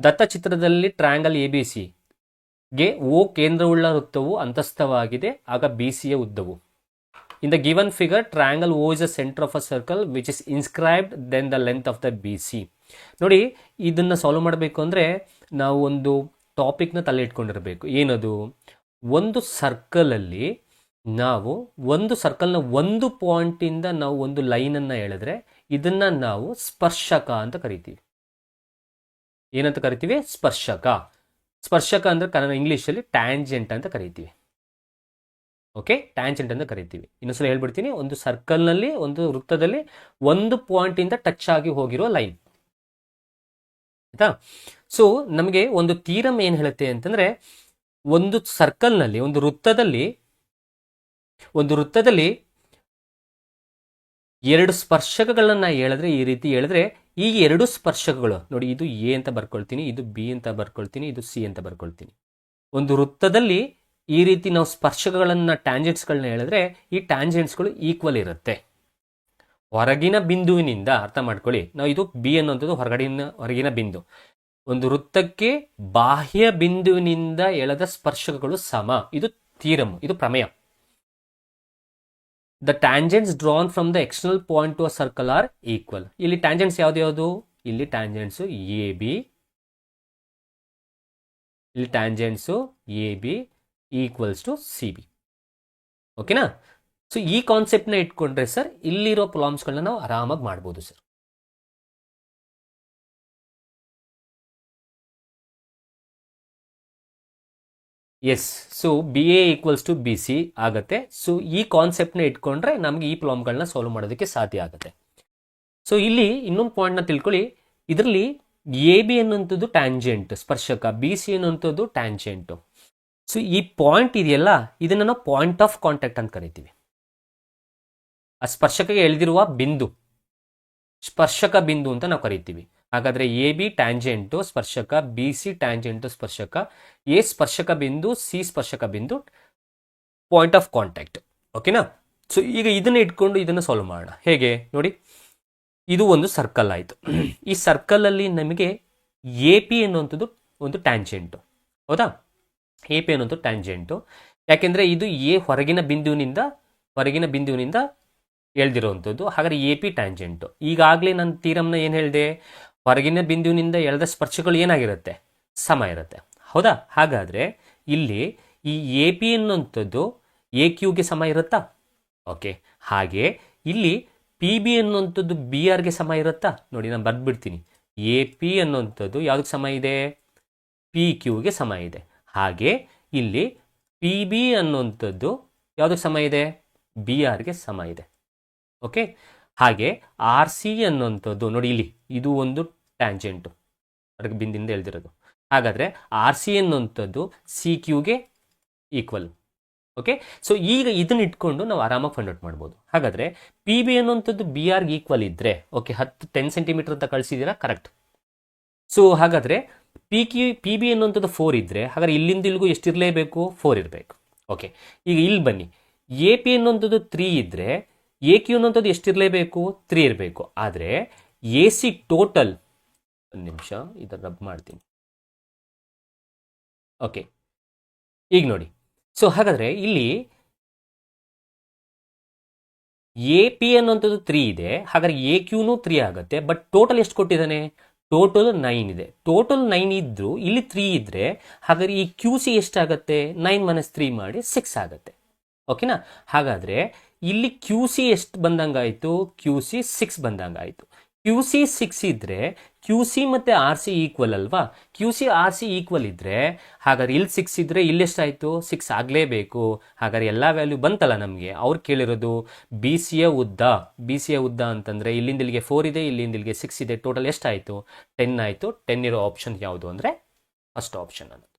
ದತ್ತಚಿತ್ರದಲ್ಲಿ triangle A B C ಗೆ O ಕೇಂದ್ರವುಳ್ಳ ವೃತ್ತವು ಅಂತಸ್ಥವಾಗಿದೆ, ಆಗ ಬಿ ಸಿಯ ಉದ್ದವು. In the given figure triangle O is a centre of a circle which is inscribed then the length of the B C. ನೋಡಿ, ಇದನ್ನು solve ಮಾಡಬೇಕು ಅಂದರೆ ನಾವು ಒಂದು ಟಾಪಿಕ್ನ ತಲೆ ಇಟ್ಕೊಂಡಿರಬೇಕು. ಏನದು? ಒಂದು ಸರ್ಕಲಲ್ಲಿ ನಾವು ಒಂದು ಸರ್ಕಲ್ನ ಒಂದು ಪಾಯಿಂಟಿಂದ ನಾವು ಒಂದು ಲೈನನ್ನು ಎಳೆದ್ರೆ ಇದನ್ನು ನಾವು ಸ್ಪರ್ಶಕ ಅಂತ ಕರಿತೀವಿ. ಏನಂತ ಕರಿತೀವಿ? ಸ್ಪರ್ಶಕ. ಸ್ಪರ್ಶಕ ಅಂದರೆ ಕನ್ನಡ ಇಂಗ್ಲೀಷಲ್ಲಿ ಟ್ಯಾಂಜೆಂಟ್ ಅಂತ ಕರಿತೀವಿ. ಓಕೆ, ಟ್ಯಾಂಜೆಂಟ್ ಅಂತ ಕರಿತೀವಿ. ಇನ್ನೊಂದ್ಸಲ ಹೇಳ್ಬಿಡ್ತೀನಿ. ಒಂದು ಸರ್ಕಲ್ನಲ್ಲಿ, ಒಂದು ವೃತ್ತದಲ್ಲಿ ಒಂದು ಪಾಯಿಂಟಿಂದ ಟಚ್ ಆಗಿ ಹೋಗಿರೋ ಲೈನ್, ಆಯ್ತಾ? ಸೊ ನಮಗೆ ಒಂದು ಥೀರಮ್ ಏನು ಹೇಳುತ್ತೆ ಅಂತಂದ್ರೆ, ಒಂದು ಸರ್ಕಲ್ನಲ್ಲಿ, ಒಂದು ವೃತ್ತದಲ್ಲಿ ಎರಡು ಸ್ಪರ್ಶಕಗಳನ್ನ ಎಳೆದ್ರೆ, ಈ ರೀತಿ ಎಳೆದ್ರೆ ಈ ಎರಡು ಸ್ಪರ್ಶಕಗಳು ನೋಡಿ, ಇದು ಎ ಅಂತ ಬರ್ಕೊಳ್ತೀನಿ, ಇದು ಬಿ ಅಂತ ಬರ್ಕೊಳ್ತೀನಿ, ಇದು ಸಿ ಅಂತ ಬರ್ಕೊಳ್ತೀನಿ. ಒಂದು ವೃತ್ತದಲ್ಲಿ ಈ ರೀತಿ ನಾವು ಸ್ಪರ್ಶಕಗಳನ್ನ, ಟ್ಯಾಂಜೆಂಟ್ಸ್ಗಳನ್ನ ಹೇಳಿದ್ರೆ ಈ ಟ್ಯಾಂಜೆಂಟ್ಸ್ಗಳು ಈಕ್ವಲ್ ಇರುತ್ತೆ. ಹೊರಗಿನ ಬಿಂದುವಿನಿಂದ ಅರ್ಥ ಮಾಡ್ಕೊಳ್ಳಿ, ನಾವು ಇದು ಬಿ ಅನ್ನುವಂಥದ್ದು ಹೊರಗಿನ ಬಿಂದು. ಒಂದು ವೃತ್ತಕ್ಕೆ ಬಾಹ್ಯ ಬಿಂದುವಿನಿಂದ ಎಳೆದ ಸ್ಪರ್ಶಕಗಳು ಸಮ. ಇದು ಥೀರಮ್, ಇದು ಪ್ರಮೇಯ. The tangents drawn from the external point to a circle are equal. ಇಲ್ಲಿ ಟ್ಯಾಂಜೆಂಟ್ಸ್ ಯಾವ್ದು? ಇಲ್ಲಿ ಟ್ಯಾಂಜೆಂಟ್ಸ್ ಎ ಬಿ, ಇಲ್ಲಿ tangents A B equals to C B. ಓಕೆನಾ? ಸೊ ಈ ಕಾನ್ಸೆಪ್ಟ್ನ ಇಟ್ಕೊಂಡ್ರೆ ಸರ್ ಇಲ್ಲಿರೋ ಪ್ರಾಬ್ಲಮ್ಸ್ಗಳನ್ನ ನಾವು ಆರಾಮಾಗಿ ಮಾಡ್ಬೋದು sir. Yes, so B A equals to B C ಆಗುತ್ತೆ. ಸೊ ಈ ಕಾನ್ಸೆಪ್ಟ್ನ ಇಟ್ಕೊಂಡ್ರೆ ನಮಗೆ ಈ ಪ್ರಾಬ್ಲಮ್ಗಳನ್ನ ಸಾಲ್ವ್ ಮಾಡೋದಕ್ಕೆ ಸಾಧ್ಯ ಆಗುತ್ತೆ. ಸೊ ಇಲ್ಲಿ ಇನ್ನೊಂದು ಪಾಯಿಂಟ್ನ ತಿಳ್ಕೊಳ್ಳಿ. ಇದರಲ್ಲಿ ಎ ಬಿ ಅನ್ನುವಂಥದ್ದು ಟ್ಯಾಂಜೆಂಟ್ ಸ್ಪರ್ಶಕ, ಬಿ ಸಿ ಅನ್ನುವಂಥದ್ದು ಟ್ಯಾಂಜೆಂಟು. ಸೊ ಈ ಪಾಯಿಂಟ್ ಇದೆಯಲ್ಲ, ಇದನ್ನು ನಾವು ಪಾಯಿಂಟ್ ಆಫ್ ಕಾಂಟ್ಯಾಕ್ಟ್ ಅಂತ ಕರಿತೀವಿ. ಆ ಸ್ಪರ್ಶಕಗೆ ಎಳೆದಿರುವ ಬಿಂದು ಸ್ಪರ್ಶಕ ಬಿಂದು ಅಂತ ನಾವು ಕರಿತೀವಿ. ಹಾಗಾದ್ರೆ ಎ ಬಿ ಟ್ಯಾಂಜೆಂಟು ಸ್ಪರ್ಶಕ, ಬಿ ಸಿ ಟ್ಯಾಂಜೆಂಟು ಸ್ಪರ್ಶಕ, ಎ ಸ್ಪರ್ಶಕ ಬಿಂದು, ಸಿ ಸ್ಪರ್ಶಕ ಬಿಂದು, ಪಾಯಿಂಟ್ ಆಫ್ ಕಾಂಟ್ಯಾಕ್ಟ್. ಓಕೆನಾ? ಸೊ ಈಗ ಇದನ್ನ ಇಟ್ಕೊಂಡು ಇದನ್ನು ಸಾಲ್ವ್ ಮಾಡೋಣ. ಹೇಗೆ ನೋಡಿ, ಇದು ಒಂದು ಸರ್ಕಲ್ ಆಯಿತು. ಈ ಸರ್ಕಲಲ್ಲಿ ನಮಗೆ ಎ ಪಿ ಅನ್ನುವಂಥದ್ದು ಒಂದು ಟ್ಯಾಂಜೆಂಟು. ಹೌದಾ? ಎ ಪಿ ಅನ್ನೋದು ಟ್ಯಾಂಜೆಂಟು. ಯಾಕೆಂದರೆ ಇದು ಎ ಹೊರಗಿನ ಬಿಂದುವಿನಿಂದ ಎಳೆದಿರುವಂಥದ್ದು. ಹಾಗಾದ್ರೆ ಎ ಪಿ ಟ್ಯಾಂಜೆಂಟು. ಈಗಾಗಲೇ ನನ್ನ ಥೀರಮ್ನ ಏನು ಹೇಳಿದೆ? ಹೊರಗಿನ ಬಿಂದುವಿನಿಂದ ಎಳೆದ ಸ್ಪರ್ಶಗಳು ಏನಾಗಿರುತ್ತೆ? ಸಮ ಇರುತ್ತೆ. ಹೌದಾ? ಹಾಗಾದರೆ ಇಲ್ಲಿ ಈ ಎ ಪಿ ಅನ್ನುವಂಥದ್ದು ಎ ಕ್ಯೂಗೆ ಸಮ ಇರುತ್ತಾ? ಓಕೆ. ಹಾಗೆ ಇಲ್ಲಿ ಪಿ ಬಿ ಅನ್ನುವಂಥದ್ದು ಬಿ ಆರ್ಗೆ ಸಮ ಇರುತ್ತಾ? ನೋಡಿ, ನಾನು ಬರ್ದ್ಬಿಡ್ತೀನಿ. ಎ ಪಿ ಅನ್ನುವಂಥದ್ದು ಯಾವುದಕ್ಕೆ ಸಮ ಇದೆ? ಪಿ ಕ್ಯೂಗೆ ಸಮ ಇದೆ. ಹಾಗೆ ಇಲ್ಲಿ ಪಿ ಬಿ ಅನ್ನುವಂಥದ್ದು ಯಾವುದಕ್ಕೆ ಸಮ ಇದೆ? ಬಿ ಆರ್ಗೆ ಸಮ ಇದೆ. ಓಕೆ. ಹಾಗೆ ಆರ್ ಸಿ ಅನ್ನುವಂಥದ್ದು ನೋಡಿ, ಇಲ್ಲಿ ಇದು ಒಂದು ಟ್ಯಾಂಜೆಂಟು ಹೊರಗೆ ಬಿಂದಿಂದ ಎಳೆದಿರೋದು. ಹಾಗಾದರೆ ಆರ್ ಸಿ ಅನ್ನುವಂಥದ್ದು ಸಿ ಕ್ಯೂಗೆ ಈಕ್ವಲ್. ಓಕೆ. ಸೊ ಈಗ ಇದನ್ನ ಇಟ್ಕೊಂಡು ನಾವು ಆರಾಮಾಗಿ ಫೈಂಡ್ ಔಟ್ ಮಾಡ್ಬೋದು. ಹಾಗಾದರೆ ಪಿ ಬಿ ಅನ್ನುವಂಥದ್ದು ಬಿ ಆರ್ಗೆ ಈಕ್ವಲ್ ಇದ್ದರೆ, ಓಕೆ, 10 ಸೆಂಟಿಮೀಟರ್ ಅಂತ ಕಳಿಸಿದ್ದೀರಾ, ಕರೆಕ್ಟ್. ಸೊ ಹಾಗಾದರೆ ಪಿ ಬಿ ಅನ್ನುವಂಥದ್ದು 4 ಇದ್ದರೆ, ಹಾಗಾದ್ರೆ ಇಲ್ಲಿಂದ ಇಲ್ಲಿಗೂ ಎಷ್ಟಿರಲೇಬೇಕು? 4 ಇರಬೇಕು. ಓಕೆ. ಈಗ ಇಲ್ಲಿ ಬನ್ನಿ, ಎ ಪಿ ಅನ್ನುವಂಥದ್ದು 3 ಇದ್ದರೆ ಎ ಕ್ಯೂ ಅನ್ನುವಂಥದ್ದು ಎಷ್ಟಿರಲೇಬೇಕು? 3 ಇರಬೇಕು. ಆದರೆ ಎ ಸಿ ಟೋಟಲ್, ಒಂದು ನಿಮಿಷ ಇದನ್ನು ರಬ್ ಮಾಡ್ತೀನಿ. ಓಕೆ, ಈಗ ನೋಡಿ. ಸೊ ಹಾಗಾದರೆ ಇಲ್ಲಿ ಎ ಪಿ ಅನ್ನುವಂಥದ್ದು 3 ಇದೆ, ಹಾಗಾದ್ರೆ ಎ ಕ್ಯೂನು 3 ಆಗುತ್ತೆ. ಬಟ್ ಟೋಟಲ್ ಎಷ್ಟು ಕೊಟ್ಟಿದ್ದಾನೆ? ಟೋಟಲ್ 9 ಇದೆ. ಟೋಟಲ್ 9 ಇದ್ದರೂ ಇಲ್ಲಿ 3 ಇದ್ದರೆ, ಹಾಗಾದ್ರೆ ಈ ಕ್ಯೂ ಸಿ ಎಷ್ಟಾಗುತ್ತೆ? 9 - 3 ಮಾಡಿ 6 ಆಗುತ್ತೆ. ಓಕೆನಾ? ಹಾಗಾದರೆ ಇಲ್ಲಿ ಕ್ಯೂ ಸಿ ಎಷ್ಟು ಬಂದಂಗಾಯಿತು? ಕ್ಯೂ ಸಿ 6 ಬಂದಂಗಾಯಿತು. ಕ್ಯೂ ಸಿ 6 ಇದ್ದರೆ ಕ್ಯೂ ಸಿ ಮತ್ತು ಆರ್ ಸಿ ಈಕ್ವಲ್ ಅಲ್ವಾ? Q C R C equal ಇದ್ದರೆ, ಹಾಗಾದ್ರೆ ಇಲ್ಲಿ 6 ಇದ್ದರೆ ಇಲ್ಲೆಷ್ಟಾಯಿತು? 6 ಆಗಲೇಬೇಕು. ಹಾಗಾದ್ರೆ ಎಲ್ಲ ವ್ಯಾಲ್ಯೂ ಬಂತಲ್ಲ ನಮಗೆ. ಅವ್ರು ಕೇಳಿರೋದು ಬಿ ಸಿಯ ಉದ್ದ ಅಂತಂದರೆ ಇಲ್ಲಿಂದ ಇಲ್ಲಿಗೆ 4 ಇದೆ, ಇಲ್ಲಿಂದ ಇಲ್ಲಿಗೆ 6 ಇದೆ. ಟೋಟಲ್ ಎಷ್ಟಾಯಿತು? 10 ಆಯಿತು. 10 ಇರೋ ಆಪ್ಷನ್ ಯಾವುದು ಅಂದರೆ ಫಸ್ಟ್ ಆಪ್ಷನ್ ಅನ್ನೋದು.